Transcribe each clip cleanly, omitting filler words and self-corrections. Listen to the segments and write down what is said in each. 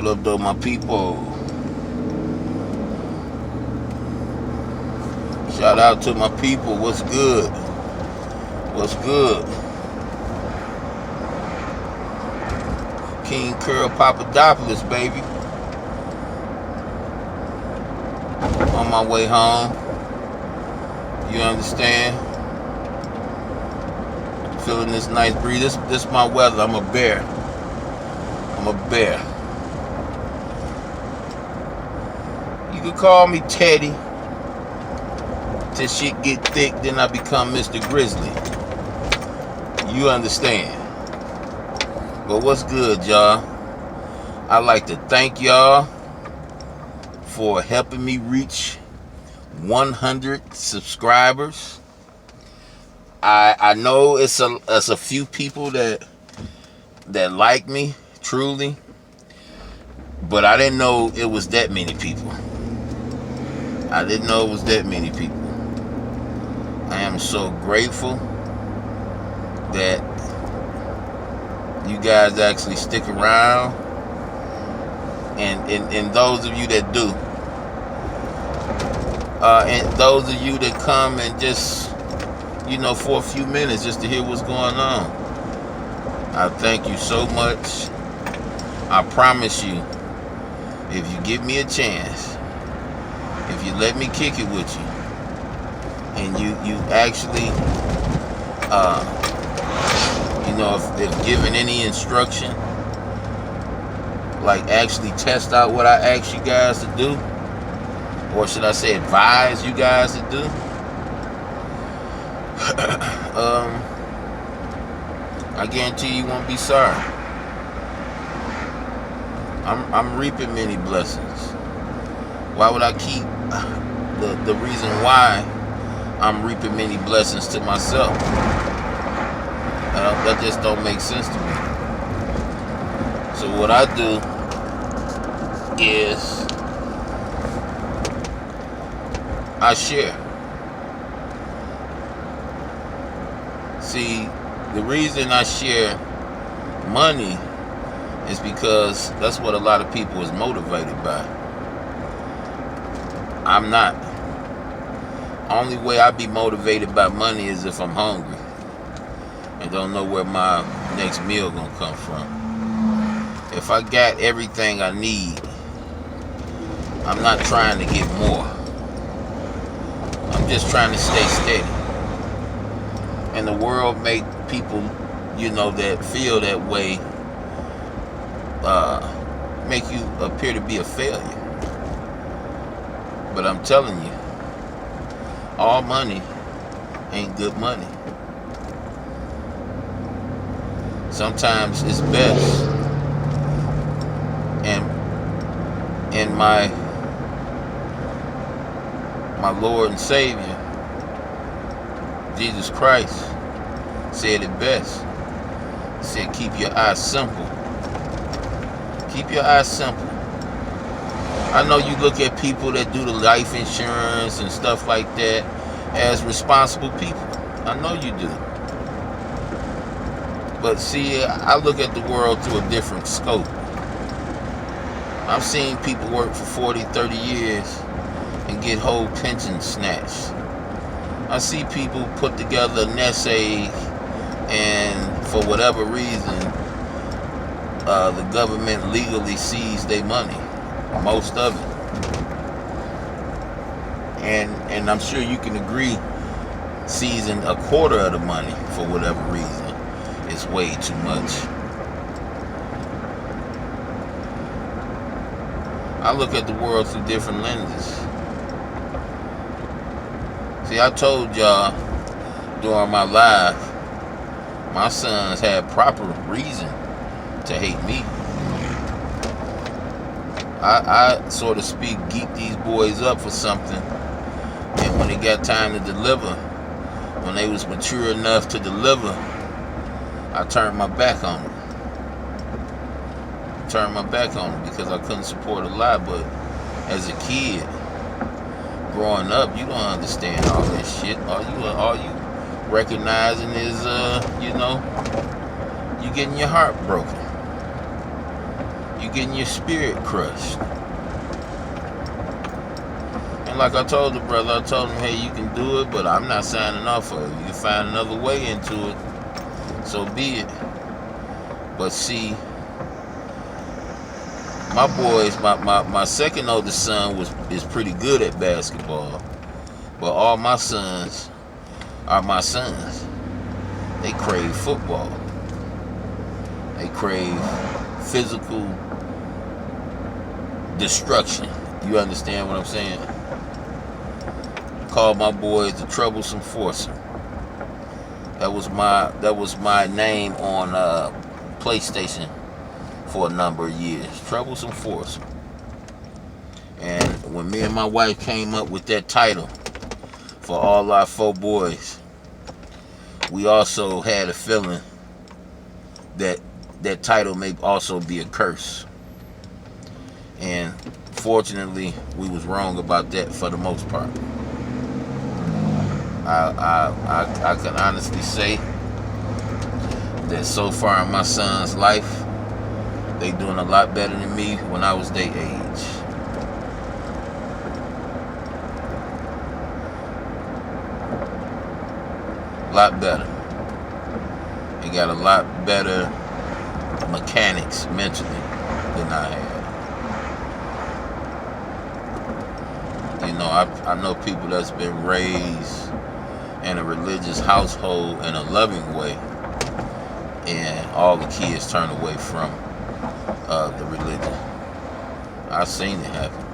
What up, though, my people? Shout out to my people. What's good? What's good? King Curl Papadopoulos, baby. On my way home. You understand? Feeling this nice breeze. This my weather. I'm a bear. I'm a bear. You could call me Teddy. Till shit get thick, then I become Mr. Grizzly. You understand? But what's good, y'all? I'd like to thank y'all for helping me reach 100 subscribers. I know it's a few people that like me, truly. But I didn't know it was that many people. I didn't know it was that many people. I am so grateful that you guys actually stick around, and those of you that do, and those of you that come and just, for a few minutes just to hear what's going on. I thank you so much. I promise you, if you give me a chance, if you let me kick it with you, and you actually, if given any instruction, like actually test out what I ask you guys to do, or should I say advise you guys to do, I guarantee you won't be sorry. I'm reaping many blessings. Why would I keep the reason why I'm reaping many blessings to myself? That just don't make sense to me. So what I do is I share. See, the reason I share money is because that's what a lot of people is motivated by. I'm not. Only way I be motivated by money is if I'm hungry and don't know where my next meal gonna come from. If I got everything I need, I'm not trying to get more. I'm just trying to stay steady. And the world make people, that feel that way, make you appear to be a failure. But I'm telling you, all money ain't good money. Sometimes it's best. And my Lord and Savior, Jesus Christ, said it best. He said, keep your eyes simple. Keep your eyes simple. I know you look at people that do the life insurance and stuff like that as responsible people. I know you do. But see, I look at the world through a different scope. I've seen people work for 40, 30 years and get whole pension snatched. I see people put together a nest egg, and for whatever reason, the government legally seized their money. Most of it. And I'm sure you can agree, seizing a quarter of the money for whatever reason is way too much. I look at the world through different lenses. See, I told y'all during my live, my sons had proper reason to hate me. I so to speak, geeked these boys up for something, and when it got time to deliver, when they was mature enough to deliver, I turned my back on them. Because I couldn't support a lie. But as a kid, growing up, you don't understand all this shit. All you recognizing is, you getting your heart broken. you're getting your spirit crushed. And like I told the brother, I told him, hey, you can do it, but I'm not signing off for it. You can find another way into it, so be it. But see, my boys, my second oldest son is pretty good at basketball. But all my sons are my sons. They crave football. They crave physical destruction. You understand what I'm saying? Call my boys the Troublesome Forcer. That was my name on PlayStation for a number of years. Troublesome Forcer. And when me and my wife came up with that title for all our 4 boys, we also had a feeling that that title may also be a curse. And fortunately, we was wrong about that for the most part. I can honestly say that so far in my son's life, they doing a lot better than me when I was their age. A lot better. They got a lot better mechanics mentally than I had. You know, I know people that's been raised in a religious household in a loving way, and all the kids turn away from the religion. I've seen it happen.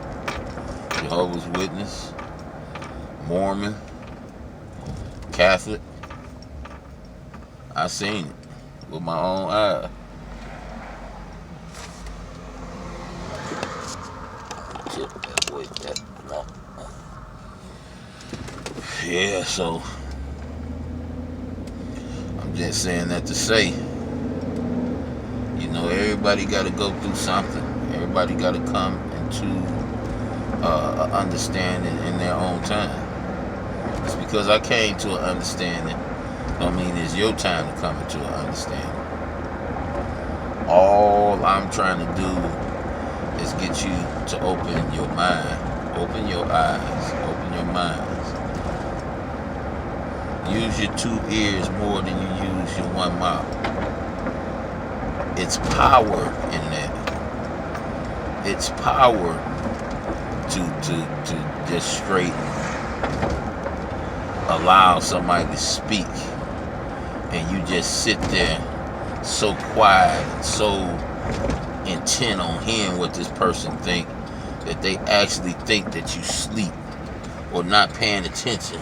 Jehovah's Witness, Mormon, Catholic. I've seen it with my own eyes. Yeah, so I'm just saying that to say, you know, everybody got to go through something. Everybody got to come into understanding in their own time. It's because I came to an understanding don't mean it's your time to come into an understanding. All I'm trying to do is get you to open your mind, open your eyes, open your minds. Use your 2 ears more than you use your 1 mouth. It's power in that. It's power to just straight allow somebody to speak, and you just sit there so quiet and so intent on hearing what this person think that they actually think that you sleep or not paying attention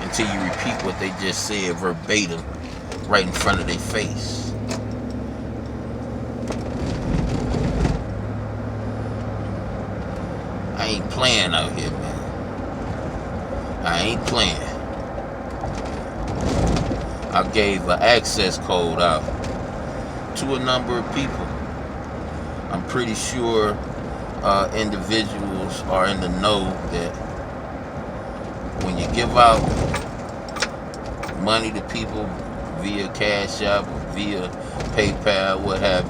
until you repeat what they just said verbatim right in front of their face. I ain't playing out here, man. I ain't playing. I gave an access code out to a number of people. I'm pretty sure individuals are in the know that when you give out money to people via Cash App, via PayPal, what have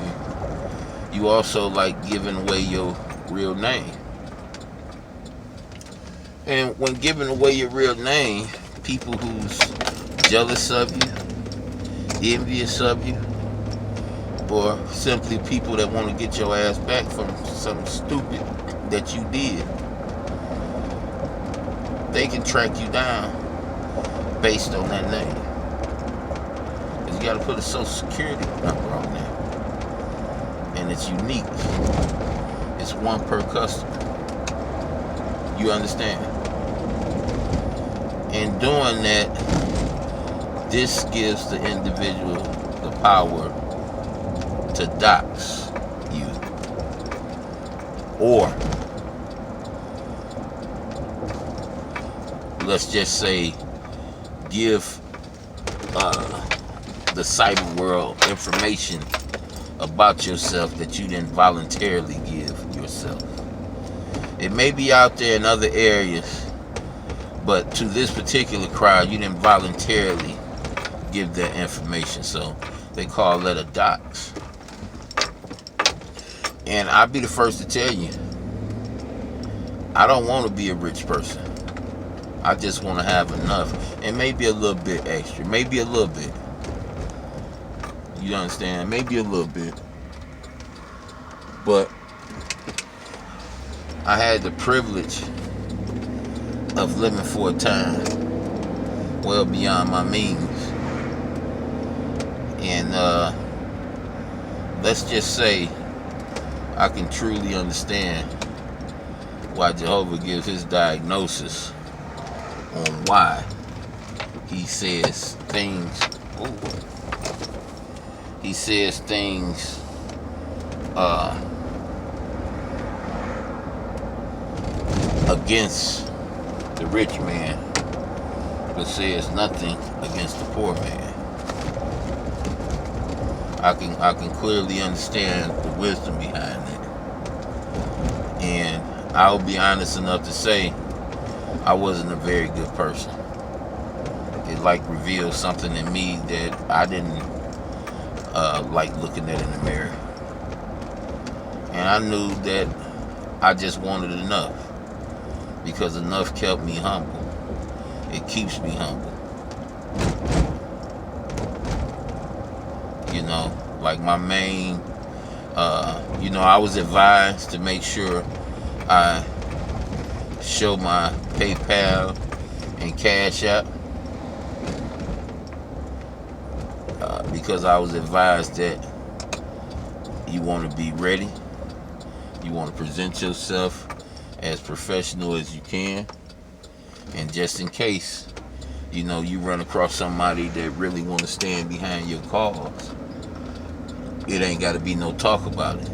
you, you also like giving away your real name. And when giving away your real name, people who's jealous of you, envious of you, or simply people that want to get your ass back from something stupid that you did, they can track you down based on that name. Because you got to put a social security number on there. And it's unique. It's 1 per customer. You understand? In doing that, this gives the individual the power to dox you, or let's just say give the cyber world information about yourself that you didn't voluntarily give yourself. It may be out there in other areas, but to this particular crowd, you didn't voluntarily give that information, so they call that a dox. And I'll be the first to tell you, I don't want to be a rich person. I just want to have enough, and maybe a little bit extra, maybe a little bit. You understand? Maybe a little bit. But I had the privilege of living for a time well beyond my means. And let's just say I can truly understand why Jehovah gives his diagnosis on why he says things. Ooh, he says things against the rich man, but says nothing against the poor man. I can clearly understand the wisdom behind it. And I'll be honest enough to say I wasn't a very good person. It revealed something in me that I didn't like looking at in the mirror. And I knew that I just wanted enough, because enough kept me humble. It keeps me humble. You know, my main, I was advised to make sure I show my PayPal and Cash App, because I was advised that you want to be ready. You want to present yourself as professional as you can. And just in case, you run across somebody that really want to stand behind your cause, it ain't got to be no talk about it.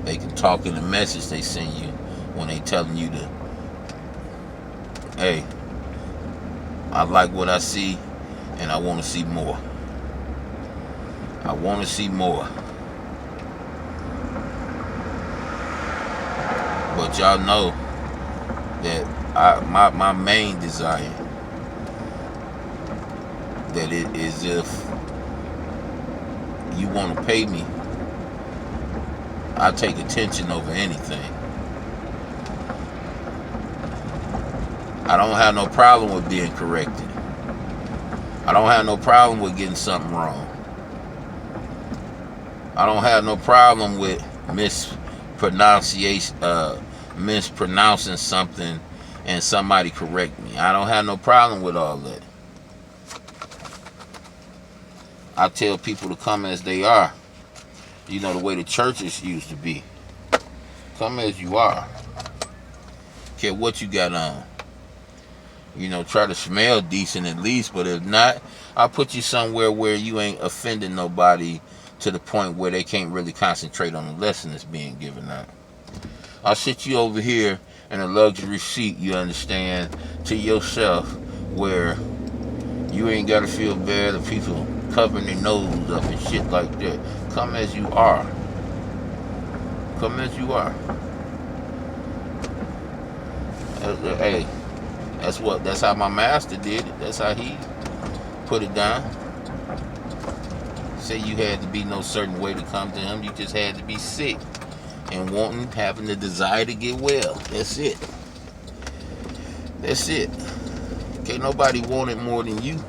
They can talk in the message they send you when they telling you to, hey, I like what I see and I want to see more. I want to see more. But y'all know that my main desire, that it is, if you want to pay me, I take attention over anything. I don't have no problem with being corrected. I don't have no problem with getting something wrong. I don't have no problem with mispronouncing something and somebody correct me. I don't have no problem with all that. I tell people to come as they are. The way the churches used to be. Come as you are. Care what you got on. Try to smell decent at least, but if not, I'll put you somewhere where you ain't offending nobody to the point where they can't really concentrate on the lesson that's being given out. I'll sit you over here in a luxury seat, you understand, to yourself, where you ain't got to feel bad of people covering their nose up and shit like that. Come as you are. Come as you are. Hey, that's how my master did it. That's how he put it down. Say you had to be no certain way to come to him. You just had to be sick and having the desire to get well. That's it. That's it. Can't nobody want it more than you.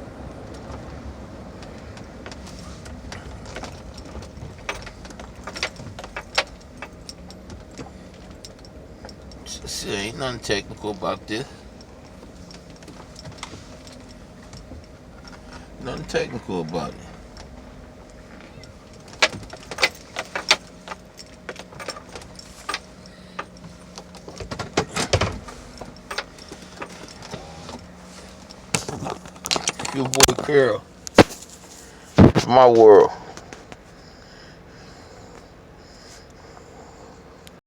See, ain't nothing technical about this. Nothing technical about it. Your boy Carol. It's my world.